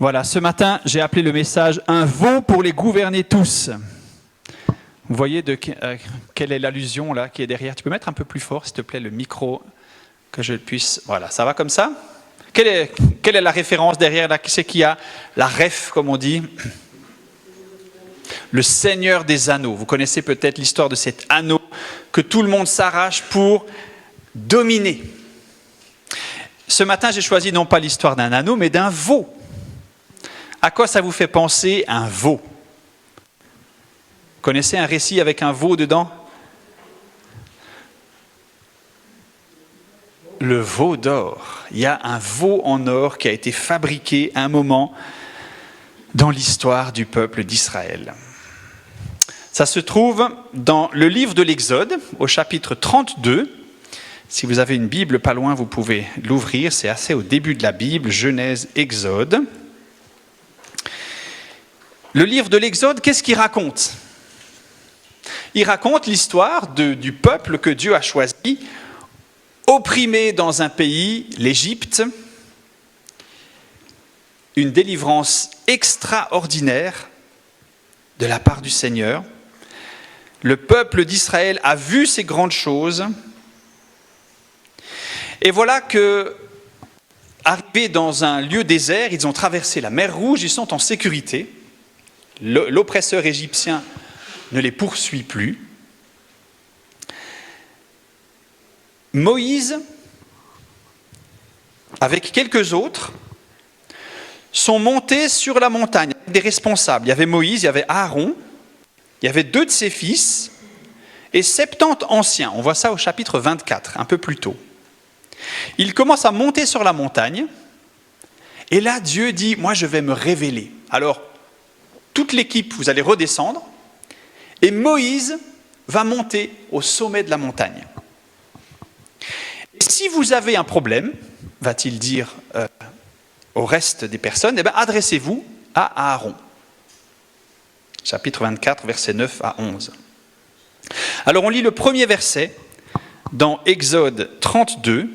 Voilà, ce matin, j'ai appelé le message « Un veau pour les gouverner tous ». Vous voyez quelle est l'allusion là qui est derrière? Tu peux mettre un peu plus fort, s'il te plaît, le micro, que je puisse... Voilà, ça va comme ça? Quelle est la référence derrière là? Qui c'est qui a la ref, comme on dit? Le Seigneur des Anneaux. Vous connaissez peut-être l'histoire de cet anneau que tout le monde s'arrache pour dominer. Ce matin, j'ai choisi non pas l'histoire d'un anneau, mais d'un veau. À quoi ça vous fait penser, un veau? Vous connaissez un récit avec un veau dedans? Le veau d'or. Il y a un veau en or qui a été fabriqué à un moment dans l'histoire du peuple d'Israël. Ça se trouve dans le livre de l'Exode, au chapitre 32. Si vous avez une Bible pas loin, vous pouvez l'ouvrir. C'est assez au début de la Bible, Genèse, Exode. Le livre de l'Exode, qu'est-ce qu'il raconte? Il raconte l'histoire du peuple que Dieu a choisi, opprimé dans un pays, l'Égypte, une délivrance extraordinaire de la part du Seigneur. Le peuple d'Israël a vu ces grandes choses. Et voilà que, arrivés dans un lieu désert, ils ont traversé la mer Rouge, ils sont en sécurité. L'oppresseur égyptien ne les poursuit plus. Moïse, avec quelques autres, sont montés sur la montagne, avec des responsables. Il y avait Moïse, il y avait Aaron, il y avait 2 de ses fils et 70 anciens. On voit ça au chapitre 24, un peu plus tôt. Ils commencent à monter sur la montagne et là, Dieu dit, moi je vais me révéler. Alors, toute l'équipe, vous allez redescendre et Moïse va monter au sommet de la montagne. Et si vous avez un problème, va-t-il dire au reste des personnes, adressez-vous à Aaron. Chapitre 24, versets 9 à 11. Alors on lit le premier verset dans Exode 32.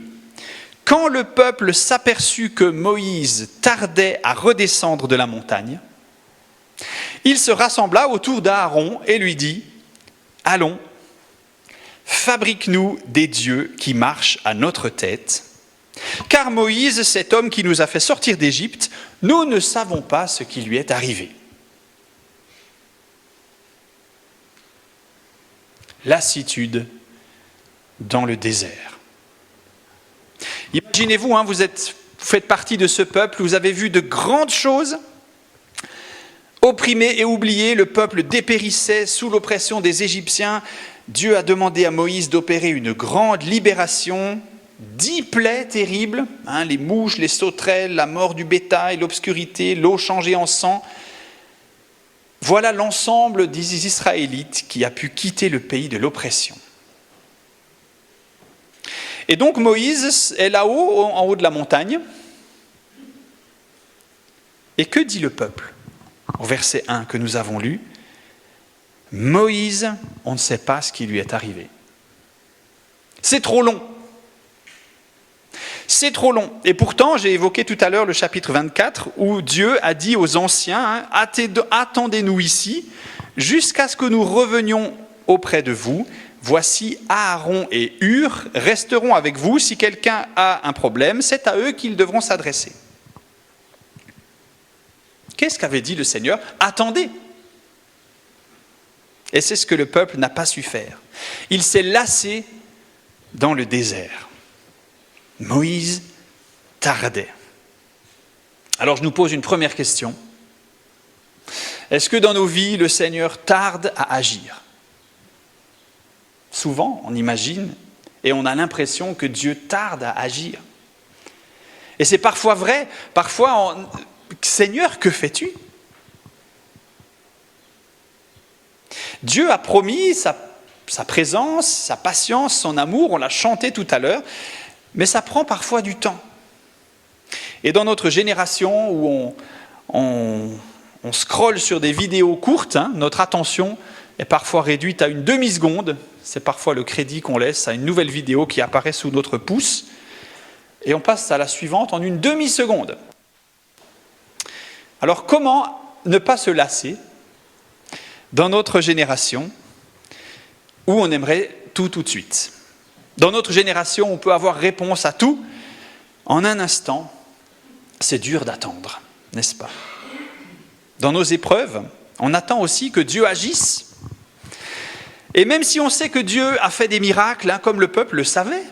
« Quand le peuple s'aperçut que Moïse tardait à redescendre de la montagne, il se rassembla autour d'Aaron et lui dit « Allons, fabrique-nous des dieux qui marchent à notre tête, car Moïse, cet homme qui nous a fait sortir d'Égypte, nous ne savons pas ce qui lui est arrivé. » Lassitude dans le désert. Imaginez-vous, vous faites partie de ce peuple, vous avez vu de grandes choses. Opprimé et oublié, le peuple dépérissait sous l'oppression des Égyptiens. Dieu a demandé à Moïse d'opérer une grande libération, 10 plaies terribles, les mouches, les sauterelles, la mort du bétail, l'obscurité, l'eau changée en sang. Voilà l'ensemble des Israélites qui a pu quitter le pays de l'oppression. Et donc Moïse est là-haut, en haut de la montagne. Et que dit le peuple? Au verset 1 que nous avons lu, Moïse, on ne sait pas ce qui lui est arrivé. C'est trop long. C'est trop long. Et pourtant, j'ai évoqué tout à l'heure le chapitre 24 où Dieu a dit aux anciens, attendez-nous ici jusqu'à ce que nous revenions auprès de vous. Voici Aaron et Hur resteront avec vous. Si quelqu'un a un problème, c'est à eux qu'ils devront s'adresser. Qu'est-ce qu'avait dit le Seigneur? Attendez. Et c'est ce que le peuple n'a pas su faire. Il s'est lassé dans le désert. Moïse tardait. Alors je nous pose une première question. Est-ce que dans nos vies, le Seigneur tarde à agir? Souvent, on imagine et on a l'impression que Dieu tarde à agir. Et c'est parfois vrai. Parfois, Seigneur, que fais-tu? Dieu a promis sa présence, sa patience, son amour, on l'a chanté tout à l'heure, mais ça prend parfois du temps. Et dans notre génération où on scrolle sur des vidéos courtes, notre attention est parfois réduite à une demi-seconde. C'est parfois le crédit qu'on laisse à une nouvelle vidéo qui apparaît sous notre pouce. Et on passe à la suivante en une demi-seconde. Alors comment ne pas se lasser dans notre génération où on aimerait tout de suite? Dans notre génération, on peut avoir réponse à tout en un instant. C'est dur d'attendre, n'est-ce pas? Dans nos épreuves, on attend aussi que Dieu agisse. Et même si on sait que Dieu a fait des miracles, comme le peuple le savait,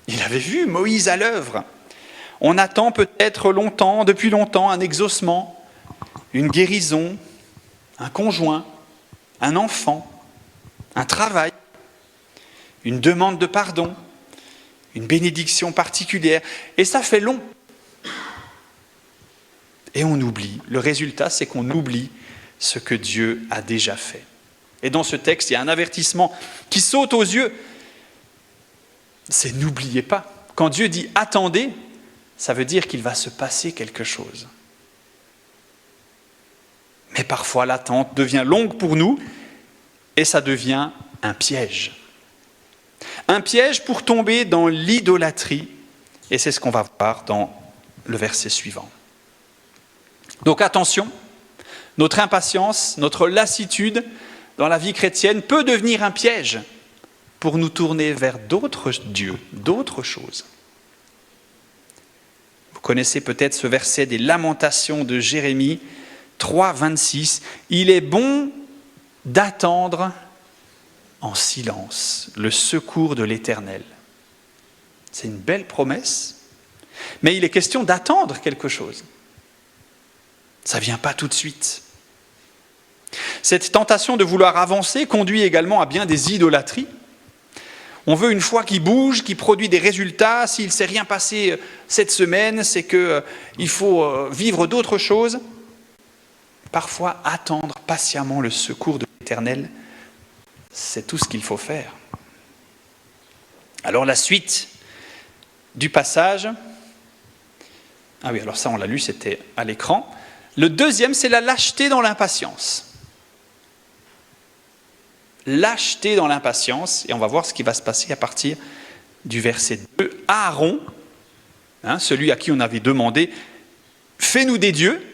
il avait vu Moïse à l'œuvre, on attend peut-être longtemps, depuis longtemps, un exaucement, une guérison, un conjoint, un enfant, un travail, une demande de pardon, une bénédiction particulière. Et ça fait long. Et on oublie. Le résultat, c'est qu'on oublie ce que Dieu a déjà fait. Et dans ce texte, il y a un avertissement qui saute aux yeux. C'est n'oubliez pas. Quand Dieu dit « attendez », ça veut dire qu'il va se passer quelque chose. Mais parfois, l'attente devient longue pour nous et ça devient un piège. Un piège pour tomber dans l'idolâtrie. Et c'est ce qu'on va voir dans le verset suivant. Donc attention, notre impatience, notre lassitude dans la vie chrétienne peut devenir un piège pour nous tourner vers d'autres dieux, d'autres choses. Vous connaissez peut-être ce verset des Lamentations de Jérémie 3, 26. « Il est bon d'attendre en silence le secours de l'Éternel. » C'est une belle promesse, mais il est question d'attendre quelque chose. Ça ne vient pas tout de suite. Cette tentation de vouloir avancer conduit également à bien des idolâtries. On veut une foi qui bouge, qui produit des résultats. S'il ne s'est rien passé cette semaine, c'est qu'il faut vivre d'autres choses. Parfois, attendre patiemment le secours de l'Éternel, c'est tout ce qu'il faut faire. Alors la suite du passage, ah oui, alors ça on l'a lu, c'était à l'écran. Le deuxième, c'est la lâcheté dans l'impatience. Lâcheté dans l'impatience, et on va voir ce qui va se passer à partir du verset 2. Aaron, celui à qui on avait demandé « Fais-nous des dieux »,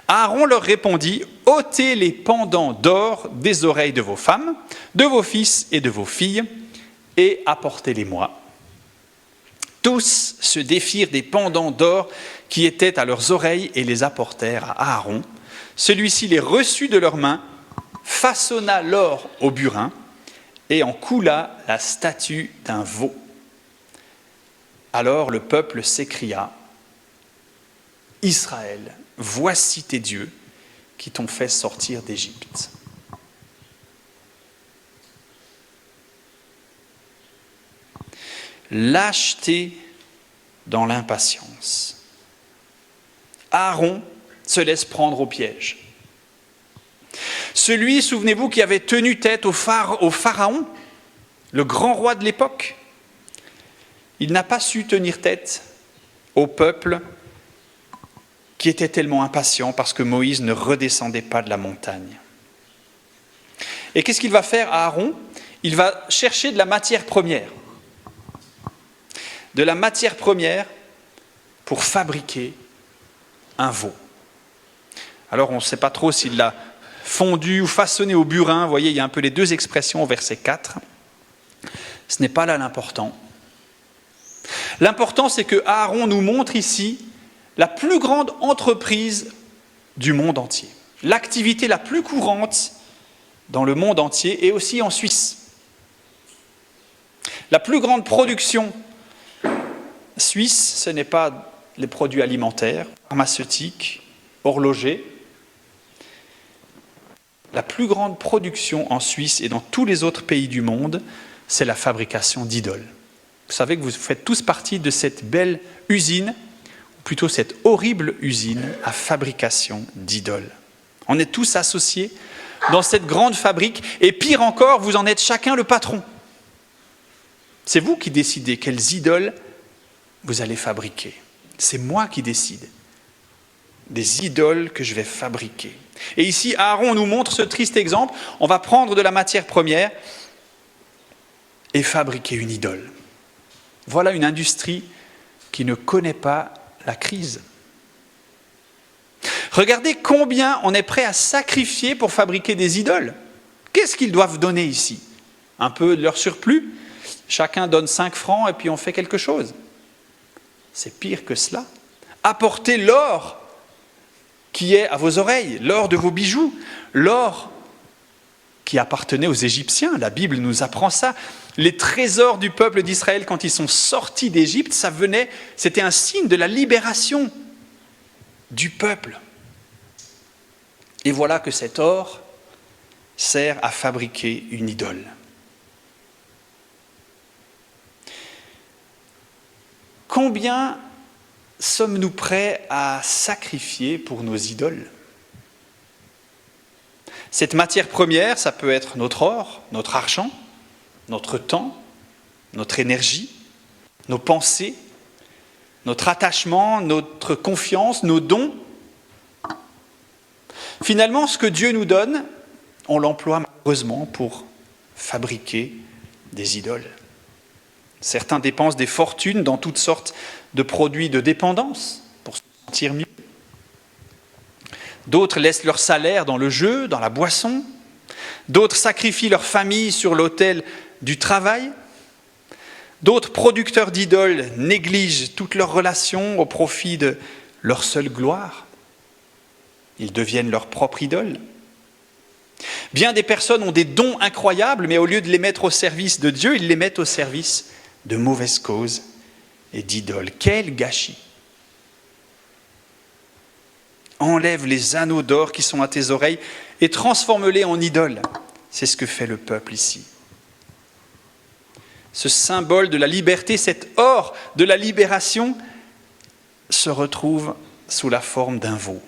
Aaron leur répondit « Ôtez les pendants d'or des oreilles de vos femmes, de vos fils et de vos filles, et apportez-les-moi. » Tous se défirent des pendants d'or qui étaient à leurs oreilles et les apportèrent à Aaron. Celui-ci les reçut de leurs mains, façonna l'or au burin et en coula la statue d'un veau. Alors le peuple s'écria « Israël, voici tes dieux qui t'ont fait sortir d'Égypte. » Lâcheté dans l'impatience. Aaron se laisse prendre au piège. Celui, souvenez-vous, qui avait tenu tête au pharaon, le grand roi de l'époque, il n'a pas su tenir tête au peuple qui était tellement impatient parce que Moïse ne redescendait pas de la montagne. Et qu'est-ce qu'il va faire à Aaron? Il va chercher de la matière première. De la matière première pour fabriquer un veau. Alors on ne sait pas trop s'il l'a fondu ou façonné au burin. Vous voyez, il y a un peu les deux expressions au verset 4. Ce n'est pas là l'important. L'important, c'est que Aaron nous montre ici la plus grande entreprise du monde entier. L'activité la plus courante dans le monde entier et aussi en Suisse. La plus grande production suisse, ce n'est pas les produits alimentaires, pharmaceutiques, horlogers. La plus grande production en Suisse et dans tous les autres pays du monde, c'est la fabrication d'idoles. Vous savez que vous faites tous partie de cette belle usine, ou plutôt cette horrible usine à fabrication d'idoles. On est tous associés dans cette grande fabrique, et pire encore, vous en êtes chacun le patron. C'est vous qui décidez quelles idoles vous allez fabriquer. C'est moi qui décide des idoles que je vais fabriquer. Et ici, Aaron nous montre ce triste exemple. On va prendre de la matière première et fabriquer une idole. Voilà une industrie qui ne connaît pas la crise. Regardez combien on est prêt à sacrifier pour fabriquer des idoles. Qu'est-ce qu'ils doivent donner ici? Un peu de leur surplus? Chacun donne 5 francs et puis on fait quelque chose. C'est pire que cela. Apportez l'or qui est à vos oreilles, l'or de vos bijoux, l'or qui appartenait aux Égyptiens. La Bible nous apprend ça. Les trésors du peuple d'Israël, quand ils sont sortis d'Égypte, c'était un signe de la libération du peuple. Et voilà que cet or sert à fabriquer une idole. Combien sommes-nous prêts à sacrifier pour nos idoles? Cette matière première, ça peut être notre or, notre argent, notre temps, notre énergie, nos pensées, notre attachement, notre confiance, nos dons. Finalement, ce que Dieu nous donne, on l'emploie malheureusement pour fabriquer des idoles. Certains dépensent des fortunes dans toutes sortes de produits de dépendance pour se sentir mieux. D'autres laissent leur salaire dans le jeu, dans la boisson. D'autres sacrifient leur famille sur l'autel du travail. D'autres producteurs d'idoles négligent toutes leurs relations au profit de leur seule gloire. Ils deviennent leur propre idole. Bien des personnes ont des dons incroyables, mais au lieu de les mettre au service de Dieu, ils les mettent au service de mauvaises causes et d'idoles. Quel gâchis! Enlève les anneaux d'or qui sont à tes oreilles et transforme-les en idoles. C'est ce que fait le peuple ici. Ce symbole de la liberté, cet or de la libération, se retrouve sous la forme d'un veau.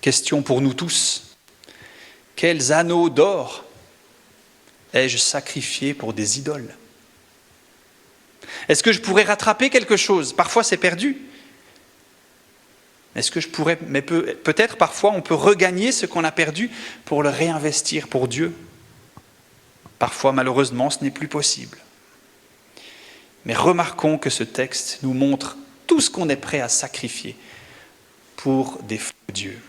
Question pour nous tous. Quels anneaux d'or ai-je sacrifié pour des idoles? Est-ce que je pourrais rattraper quelque chose? Parfois c'est perdu. Est-ce que je pourrais, mais peut-être parfois on peut regagner ce qu'on a perdu pour le réinvestir pour Dieu. Parfois malheureusement ce n'est plus possible. Mais remarquons que ce texte nous montre tout ce qu'on est prêt à sacrifier pour des faux dieux.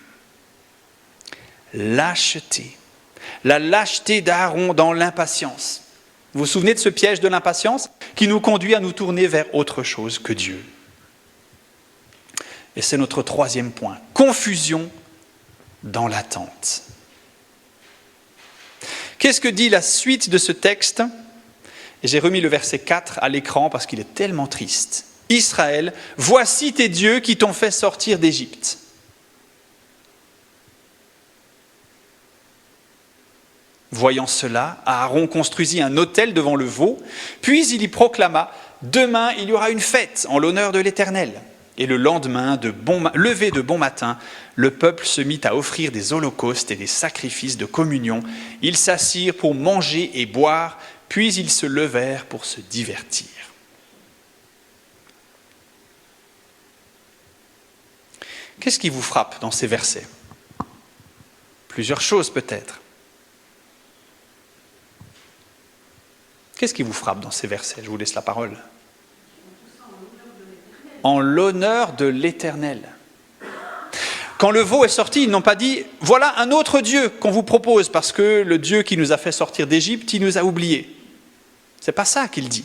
Lâcheté. La lâcheté d'Aaron dans l'impatience. Vous vous souvenez de ce piège de l'impatience qui nous conduit à nous tourner vers autre chose que Dieu? Et c'est notre troisième point. Confusion dans l'attente. Qu'est-ce que dit la suite de ce texte? Et j'ai remis le verset 4 à l'écran parce qu'il est tellement triste. Israël, voici tes dieux qui t'ont fait sortir d'Égypte. Voyant cela, Aaron construisit un autel devant le veau, puis il y proclama « Demain, il y aura une fête en l'honneur de l'Éternel ». Et le lendemain, levé de bon matin, le peuple se mit à offrir des holocaustes et des sacrifices de communion. Ils s'assirent pour manger et boire, puis ils se levèrent pour se divertir. Qu'est-ce qui vous frappe dans ces versets? Plusieurs choses peut-être. Qu'est-ce qui vous frappe dans ces versets? Je vous laisse la parole. En l'honneur de l'Éternel. Quand le veau est sorti, ils n'ont pas dit « Voilà un autre Dieu qu'on vous propose parce que le Dieu qui nous a fait sortir d'Égypte, il nous a oubliés. » C'est pas ça qu'il dit.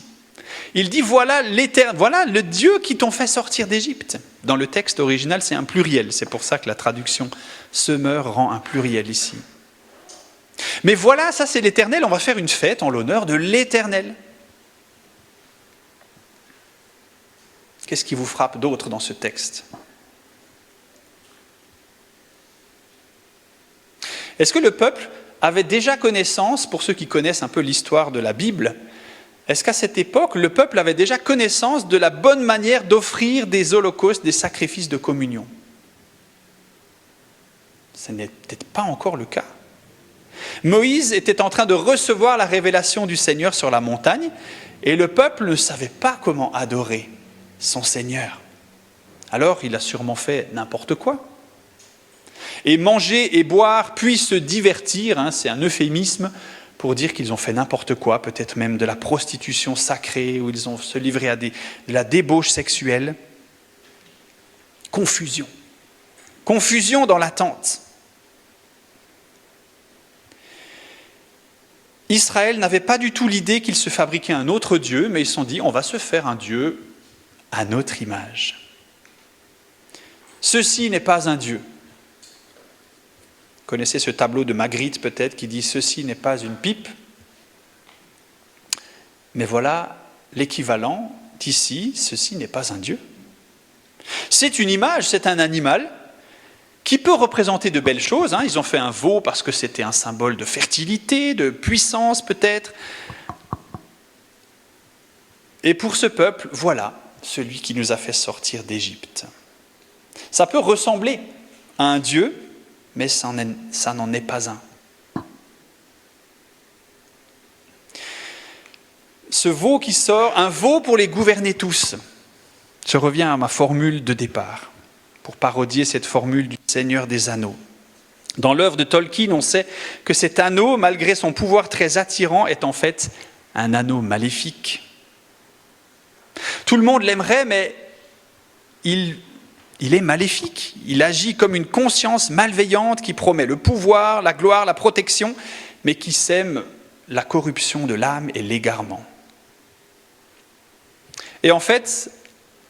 Il dit « Voilà l'Éternel, voilà le Dieu qui t'ont fait sortir d'Égypte. » Dans le texte original, c'est un pluriel. C'est pour ça que la traduction Semeur rend un pluriel ici. Mais voilà, ça c'est l'Éternel, on va faire une fête en l'honneur de l'Éternel. Qu'est-ce qui vous frappe d'autre dans ce texte? Est-ce que le peuple avait déjà connaissance, pour ceux qui connaissent un peu l'histoire de la Bible, est-ce qu'à cette époque, le peuple avait déjà connaissance de la bonne manière d'offrir des holocaustes, des sacrifices de communion? Ce n'est peut-être pas encore le cas. Moïse était en train de recevoir la révélation du Seigneur sur la montagne et le peuple ne savait pas comment adorer son Seigneur. Alors il a sûrement fait n'importe quoi. Et manger et boire, puis se divertir, c'est un euphémisme pour dire qu'ils ont fait n'importe quoi, peut-être même de la prostitution sacrée, où ils ont se livré à de la débauche sexuelle. Confusion. Confusion dans l'attente. Israël n'avait pas du tout l'idée qu'il se fabriquait un autre Dieu, mais ils se sont dit, on va se faire un Dieu à notre image. Ceci n'est pas un Dieu. Vous connaissez ce tableau de Magritte peut-être qui dit « Ceci n'est pas une pipe ». Mais voilà l'équivalent d'ici, ceci n'est pas un Dieu. C'est une image, c'est un animal qui peut représenter de belles choses. Ils ont fait un veau parce que c'était un symbole de fertilité, de puissance peut-être. Et pour ce peuple, voilà celui qui nous a fait sortir d'Égypte. Ça peut ressembler à un Dieu, mais ça n'en est pas un. Ce veau qui sort, un veau pour les gouverner tous. Je reviens à ma formule de départ, pour parodier cette formule du Seigneur des Anneaux. Dans l'œuvre de Tolkien, on sait que cet anneau, malgré son pouvoir très attirant, est en fait un anneau maléfique. Tout le monde l'aimerait, mais il est maléfique. Il agit comme une conscience malveillante qui promet le pouvoir, la gloire, la protection, mais qui sème la corruption de l'âme et l'égarement. Et en fait,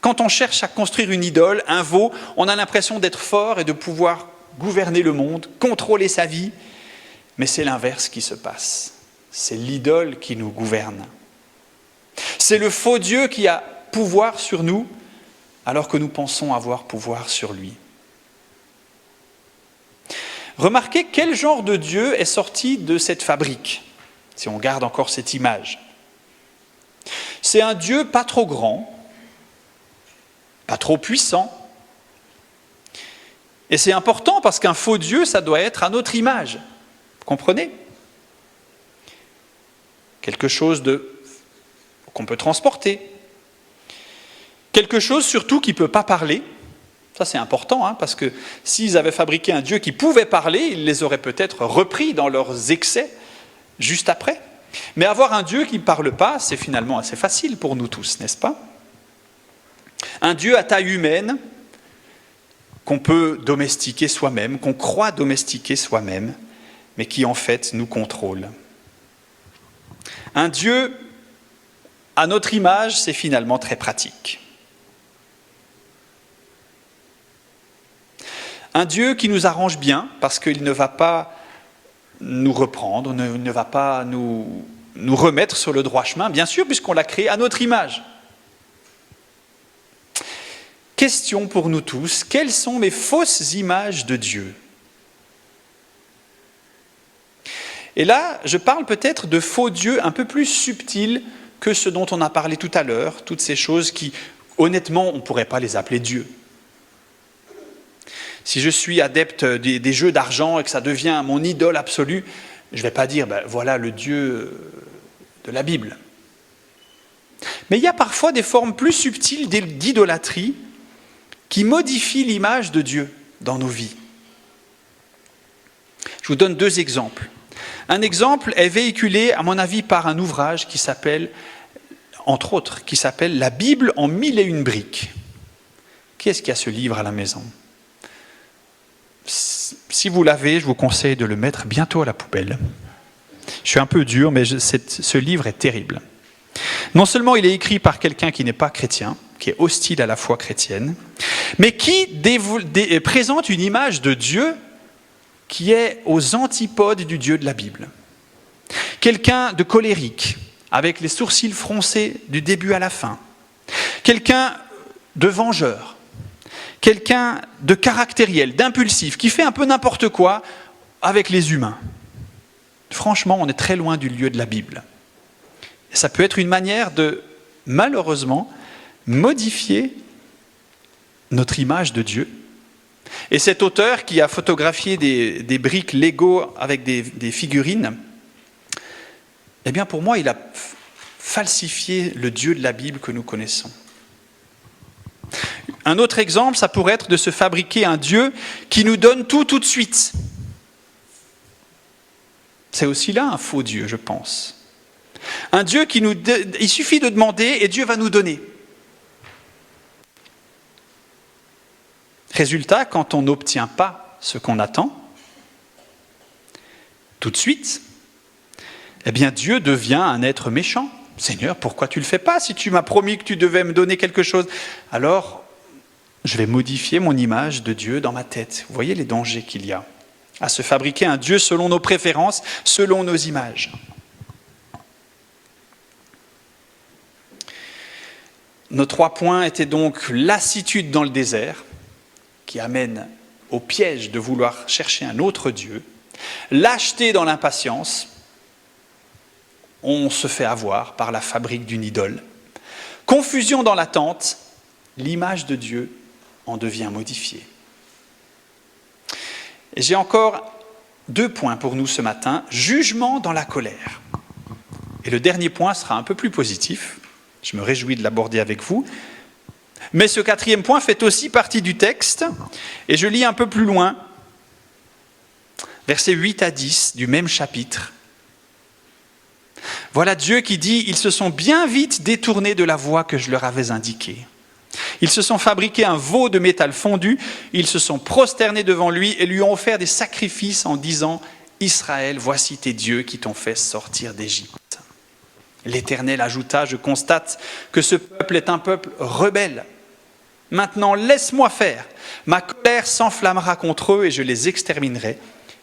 quand on cherche à construire une idole, un veau, on a l'impression d'être fort et de pouvoir gouverner le monde, contrôler sa vie, mais c'est l'inverse qui se passe. C'est l'idole qui nous gouverne. C'est le faux Dieu qui a pouvoir sur nous, alors que nous pensons avoir pouvoir sur lui. Remarquez quel genre de Dieu est sorti de cette fabrique, si on garde encore cette image. C'est un Dieu pas trop grand, pas trop puissant. Et c'est important parce qu'un faux Dieu, ça doit être à notre image. Vous comprenez ? Quelque chose qu'on peut transporter. Quelque chose surtout qui ne peut pas parler. Ça c'est important, parce que s'ils avaient fabriqué un Dieu qui pouvait parler, ils les auraient peut-être repris dans leurs excès juste après. Mais avoir un Dieu qui ne parle pas, c'est finalement assez facile pour nous tous, n'est-ce pas ? Un Dieu à taille humaine qu'on peut domestiquer soi-même, qu'on croit domestiquer soi-même, mais qui en fait nous contrôle. Un Dieu à notre image, c'est finalement très pratique. Un Dieu qui nous arrange bien parce qu'il ne va pas nous reprendre, ne va pas nous remettre sur le droit chemin, bien sûr, puisqu'on l'a créé à notre image. Question pour nous tous, quelles sont mes fausses images de Dieu ? Et là, je parle peut-être de faux dieux un peu plus subtils que ce dont on a parlé tout à l'heure, toutes ces choses qui, honnêtement, on ne pourrait pas les appeler dieux. Si je suis adepte des jeux d'argent et que ça devient mon idole absolue, je ne vais pas dire, voilà le Dieu de la Bible. Mais il y a parfois des formes plus subtiles d'idolâtrie qui modifient l'image de Dieu dans nos vies. Je vous donne 2 exemples. Un exemple est véhiculé, à mon avis, par un ouvrage qui s'appelle, entre autres, qui s'appelle « La Bible en 1001 briques ». Qui est-ce qui a ce livre à la maison ? Si vous l'avez, je vous conseille de le mettre bientôt à la poubelle. Je suis un peu dur, mais ce livre est terrible. Non seulement il est écrit par quelqu'un qui n'est pas chrétien, qui est hostile à la foi chrétienne, mais qui présente une image de Dieu qui est aux antipodes du Dieu de la Bible. Quelqu'un de colérique, avec les sourcils froncés du début à la fin. Quelqu'un de vengeur. Quelqu'un de caractériel, d'impulsif, qui fait un peu n'importe quoi avec les humains. Franchement, on est très loin du lieu de la Bible. Et ça peut être une manière de, malheureusement, modifier notre image de Dieu. Et cet auteur qui a photographié des briques Lego avec des figurines, eh bien pour moi, il a falsifié le Dieu de la Bible que nous connaissons. Un autre exemple, ça pourrait être de se fabriquer un Dieu qui nous donne tout de suite. C'est aussi là un faux Dieu, je pense. Un Dieu il suffit de demander et Dieu va nous donner. Résultat, quand on n'obtient pas ce qu'on attend, tout de suite, eh bien Dieu devient un être méchant. Seigneur, pourquoi tu ne le fais pas si tu m'as promis que tu devais me donner quelque chose? Alors, je vais modifier mon image de Dieu dans ma tête. Vous voyez les dangers qu'il y a à se fabriquer un Dieu selon nos préférences, selon nos images. Nos 3 points étaient donc lassitude dans le désert, qui amène au piège de vouloir chercher un autre Dieu, lâcheté dans l'impatience, on se fait avoir par la fabrique d'une idole, confusion dans l'attente, l'image de Dieu en devient modifiée. Et j'ai encore 2 points pour nous ce matin, jugement dans la colère. Et le dernier point sera un peu plus positif, je me réjouis de l'aborder avec vous. Mais ce 4e point fait aussi partie du texte, et je lis un peu plus loin, versets 8 à 10 du même chapitre. Voilà Dieu qui dit « Ils se sont bien vite détournés de la voie que je leur avais indiquée. Ils se sont fabriqués un veau de métal fondu, ils se sont prosternés devant lui et lui ont offert des sacrifices en disant « Israël, voici tes dieux qui t'ont fait sortir d'Égypte. » L'Éternel ajouta « Je constate que ce peuple est un peuple rebelle. Maintenant, laisse-moi faire. Ma colère s'enflammera contre eux et je les exterminerai.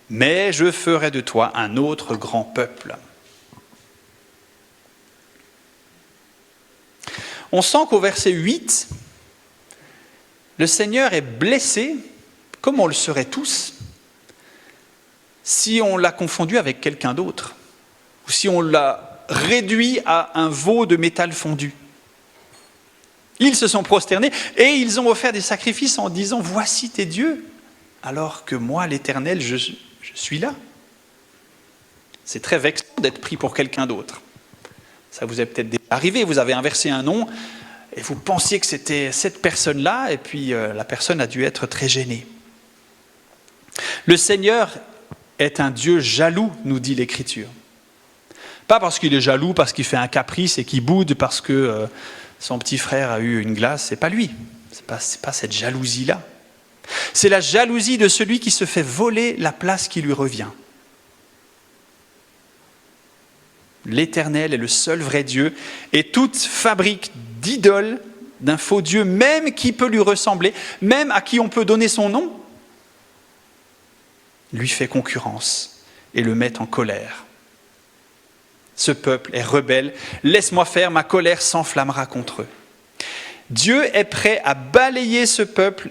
Mais je ferai de toi un autre grand peuple. » On sent qu'au verset 8, le Seigneur est blessé, comme on le serait tous, si on l'a confondu avec quelqu'un d'autre, ou si on l'a réduit à un veau de métal fondu. Ils se sont prosternés et ils ont offert des sacrifices en disant « Voici tes dieux », alors que moi, l'Éternel, je suis là. C'est très vexant d'être pris pour quelqu'un d'autre. Ça vous est peut-être déjà arrivé, vous avez inversé un nom et vous pensiez que c'était cette personne-là et puis la personne a dû être très gênée. Le Seigneur est un Dieu jaloux, nous dit l'Écriture. Pas parce qu'il est jaloux, parce qu'il fait un caprice et qu'il boude parce que son petit frère a eu une glace, c'est pas lui. C'est pas cette jalousie-là. C'est la jalousie de celui qui se fait voler la place qui lui revient. L'Éternel est le seul vrai Dieu et toute fabrique d'idoles, d'un faux Dieu, même qui peut lui ressembler, même à qui on peut donner son nom, lui fait concurrence et le met en colère. Ce peuple est rebelle, laisse-moi faire, ma colère s'enflammera contre eux. Dieu est prêt à balayer ce peuple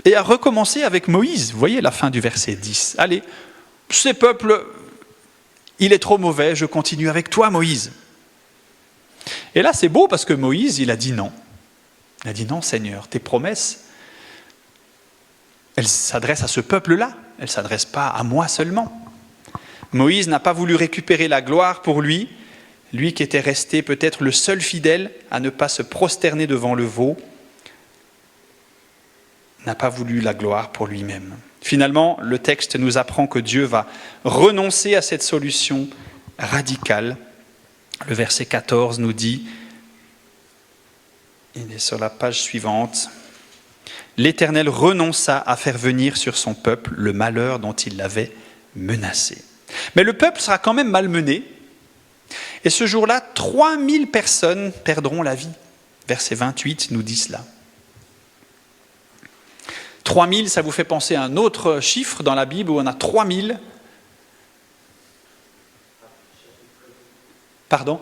et à recommencer avec Moïse. Vous voyez la fin du verset 10. Allez, ce peuple, il est trop mauvais, je continue avec toi, Moïse. Et là, c'est beau parce que Moïse, il a dit non. Il a dit non, Seigneur, tes promesses, elles s'adressent à ce peuple-là, elles ne s'adressent pas à moi seulement. Moïse n'a pas voulu récupérer la gloire pour lui, lui qui était resté peut-être le seul fidèle à ne pas se prosterner devant le veau, n'a pas voulu la gloire pour lui-même. Finalement, le texte nous apprend que Dieu va renoncer à cette solution radicale. Le verset 14 nous dit, il est sur la page suivante, « L'Éternel renonça à faire venir sur son peuple le malheur dont il l'avait menacé. » Mais le peuple sera quand même malmené. Et ce jour-là, 3000 personnes perdront la vie. Verset 28 nous dit cela. 3000, ça vous fait penser à un autre chiffre dans la Bible où on a 3000. Pardon ?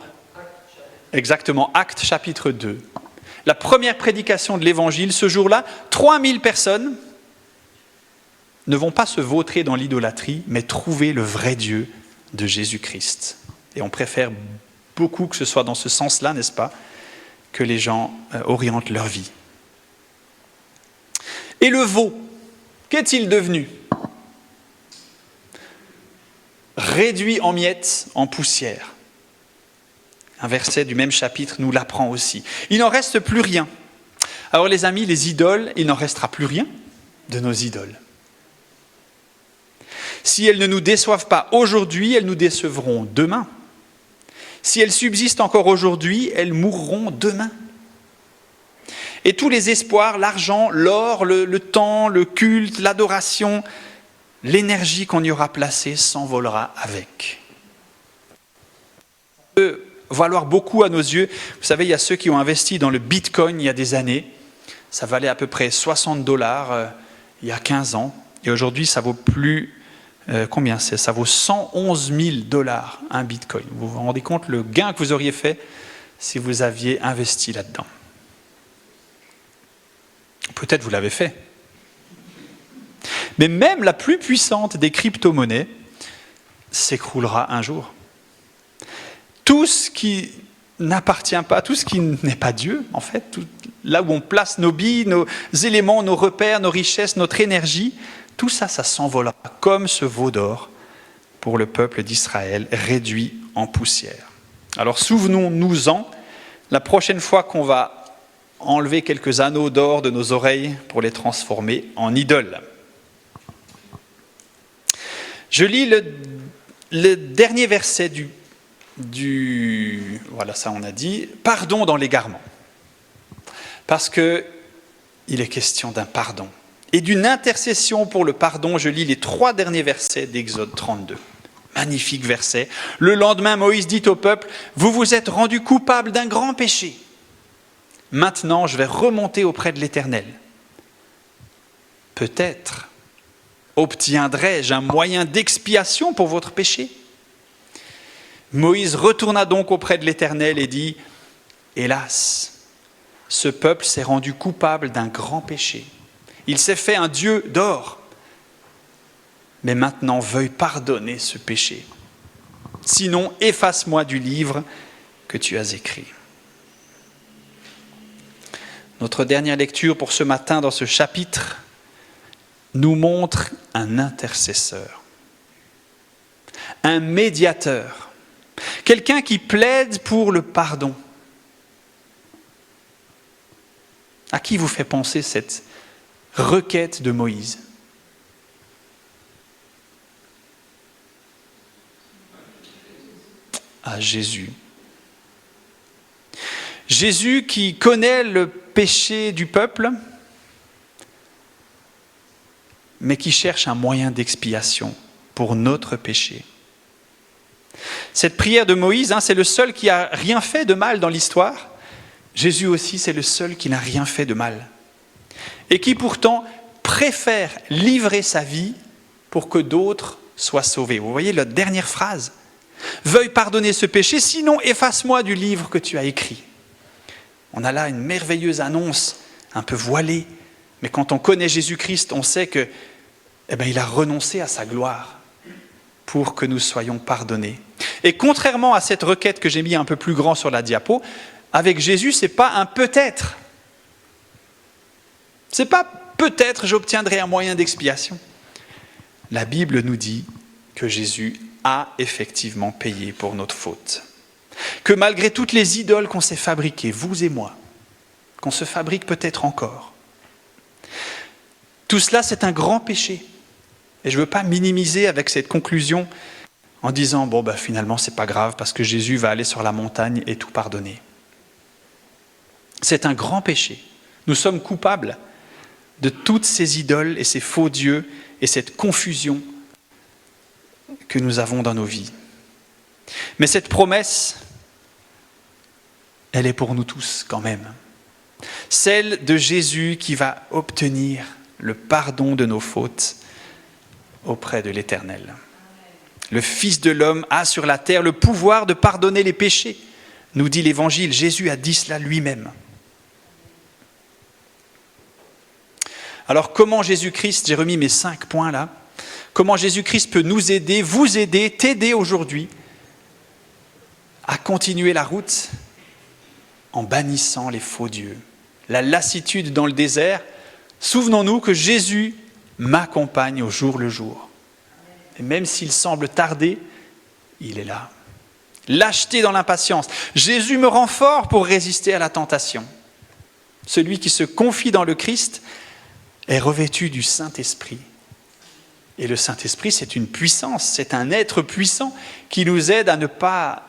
Exactement, Actes chapitre 2. La première prédication de l'Évangile, ce jour-là, 3000 personnes ne vont pas se vautrer dans l'idolâtrie, mais trouver le vrai Dieu de Jésus-Christ. Et on préfère beaucoup que ce soit dans ce sens-là, n'est-ce pas, que les gens orientent leur vie. Et le veau, qu'est-il devenu ? Réduit en miettes, en poussière. Un verset du même chapitre nous l'apprend aussi. Il n'en reste plus rien. Alors les amis, les idoles, il n'en restera plus rien de nos idoles. Si elles ne nous déçoivent pas aujourd'hui, elles nous décevront demain. Si elles subsistent encore aujourd'hui, elles mourront demain. Et tous les espoirs, l'argent, l'or, le temps, le culte, l'adoration, l'énergie qu'on y aura placée s'envolera avec. Ça peut valoir beaucoup à nos yeux. Vous savez, il y a ceux qui ont investi dans le Bitcoin il y a des années. Ça valait à peu près $60 il y a 15 ans. Et aujourd'hui, ça vaut plus... combien c'est ? Ça vaut $111 000 un Bitcoin. Vous vous rendez compte le gain que vous auriez fait si vous aviez investi là-dedans ? Peut-être vous l'avez fait. Mais même la plus puissante des crypto-monnaies s'écroulera un jour. Tout ce qui n'appartient pas, tout ce qui n'est pas Dieu, en fait, là où on place nos billes, nos éléments, nos repères, nos richesses, notre énergie, tout ça, ça s'envolera comme ce veau d'or pour le peuple d'Israël réduit en poussière. Alors souvenons-nous-en, la prochaine fois qu'on va enlever quelques anneaux d'or de nos oreilles pour les transformer en idoles. Je lis le dernier verset voilà, ça on a dit, pardon dans l'égarement. Parce qu'il est question d'un pardon. Et d'une intercession pour le pardon, je lis les 3 derniers versets d'Exode 32. Magnifique verset. Le lendemain, Moïse dit au peuple, « Vous vous êtes rendus coupables d'un grand péché. Maintenant, je vais remonter auprès de l'Éternel. Peut-être obtiendrai-je un moyen d'expiation pour votre péché. » Moïse retourna donc auprès de l'Éternel et dit, « Hélas, ce peuple s'est rendu coupable d'un grand péché. Il s'est fait un Dieu d'or. Mais maintenant, veuille pardonner ce péché. Sinon, efface-moi du livre que tu as écrit. » Notre dernière lecture pour ce matin dans ce chapitre nous montre un intercesseur, un médiateur, quelqu'un qui plaide pour le pardon. À qui vous fait penser cette requête de Moïse ? À Jésus. Jésus qui connaît le péché du peuple, mais qui cherche un moyen d'expiation pour notre péché. Cette prière de Moïse, c'est le seul qui n'a rien fait de mal dans l'histoire. Jésus aussi, c'est le seul qui n'a rien fait de mal. Et qui pourtant préfère livrer sa vie pour que d'autres soient sauvés. Vous voyez la dernière phrase ? « Veuille pardonner ce péché, sinon efface-moi du livre que tu as écrit. » On a là une merveilleuse annonce, un peu voilée. Mais quand on connaît Jésus-Christ, on sait que, il a renoncé à sa gloire pour que nous soyons pardonnés. Et contrairement à cette requête que j'ai mis un peu plus grand sur la diapo, avec Jésus, ce n'est pas un peut-être. Ce n'est pas peut-être j'obtiendrai un moyen d'expiation. La Bible nous dit que Jésus a effectivement payé pour notre faute. Que malgré toutes les idoles qu'on s'est fabriquées, vous et moi, qu'on se fabrique peut-être encore, tout cela c'est un grand péché. Et je ne veux pas minimiser avec cette conclusion en disant finalement c'est pas grave parce que Jésus va aller sur la montagne et tout pardonner. C'est un grand péché. Nous sommes coupables de toutes ces idoles et ces faux dieux et cette confusion que nous avons dans nos vies. Mais cette promesse, elle est pour nous tous quand même. Celle de Jésus qui va obtenir le pardon de nos fautes auprès de l'Éternel. Le Fils de l'homme a sur la terre le pouvoir de pardonner les péchés, nous dit l'Évangile. Jésus a dit cela lui-même. Alors comment Jésus-Christ, j'ai remis mes 5 points là, comment Jésus-Christ peut nous aider, vous aider, t'aider aujourd'hui à continuer la route en bannissant les faux dieux. La lassitude dans le désert, souvenons-nous que Jésus m'accompagne au jour le jour. Et même s'il semble tarder, il est là. Lâcheté dans l'impatience. Jésus me rend fort pour résister à la tentation. Celui qui se confie dans le Christ est revêtu du Saint-Esprit. Et le Saint-Esprit, c'est une puissance, c'est un être puissant qui nous aide à ne pas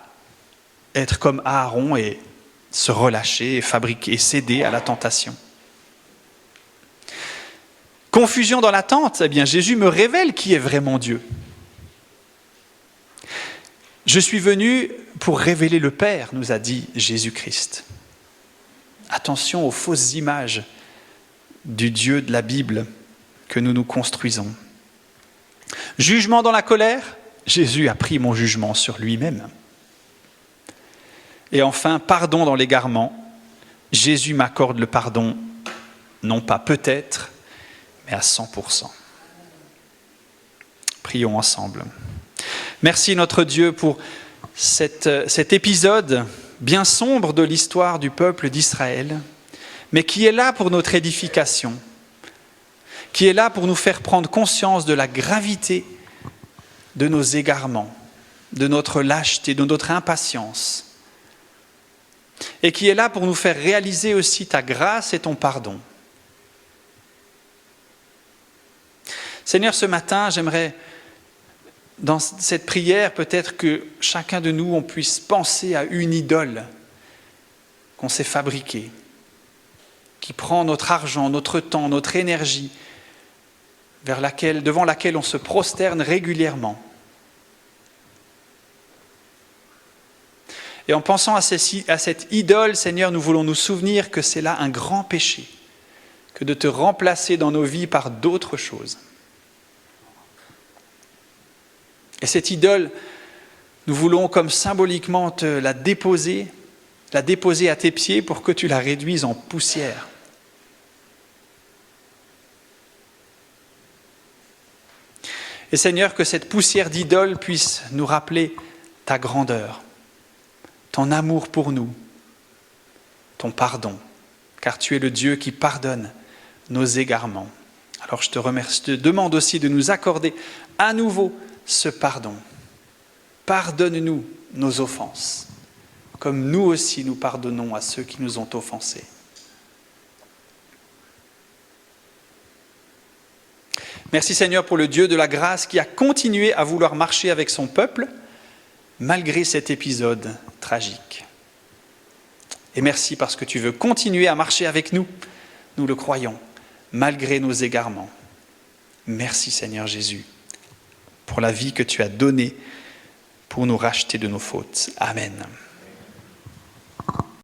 être comme Aaron et se relâcher, et fabriquer, et céder à la tentation. Confusion dans l'attente, eh bien Jésus me révèle qui est vraiment Dieu. Je suis venu pour révéler le Père, nous a dit Jésus-Christ. Attention aux fausses images du Dieu de la Bible que nous nous construisons. Jugement dans la colère, Jésus a pris mon jugement sur lui-même. Et enfin, pardon dans l'égarement, Jésus m'accorde le pardon, non pas peut-être, mais à 100%. Prions ensemble. Merci notre Dieu pour cet épisode bien sombre de l'histoire du peuple d'Israël, mais qui est là pour notre édification, qui est là pour nous faire prendre conscience de la gravité de nos égarements, de notre lâcheté, de notre impatience, et qui est là pour nous faire réaliser aussi ta grâce et ton pardon. Seigneur, ce matin, j'aimerais, dans cette prière, peut-être que chacun de nous, on puisse penser à une idole qu'on s'est fabriquée, qui prend notre argent, notre temps, notre énergie, devant laquelle on se prosterne régulièrement. Et en pensant à cette idole, Seigneur, nous voulons nous souvenir que c'est là un grand péché, que de te remplacer dans nos vies par d'autres choses. Et cette idole, nous voulons comme symboliquement te la déposer à tes pieds pour que tu la réduises en poussière. Et Seigneur, que cette poussière d'idole puisse nous rappeler ta grandeur, ton amour pour nous, ton pardon, car tu es le Dieu qui pardonne nos égarements. Alors je te remercie, je te demande aussi de nous accorder à nouveau ce pardon. Pardonne-nous nos offenses, comme nous aussi nous pardonnons à ceux qui nous ont offensés. Merci Seigneur pour le Dieu de la grâce qui a continué à vouloir marcher avec son peuple malgré cet épisode tragique. Et merci parce que tu veux continuer à marcher avec nous, nous le croyons, malgré nos égarements. Merci Seigneur Jésus pour la vie que tu as donnée pour nous racheter de nos fautes. Amen.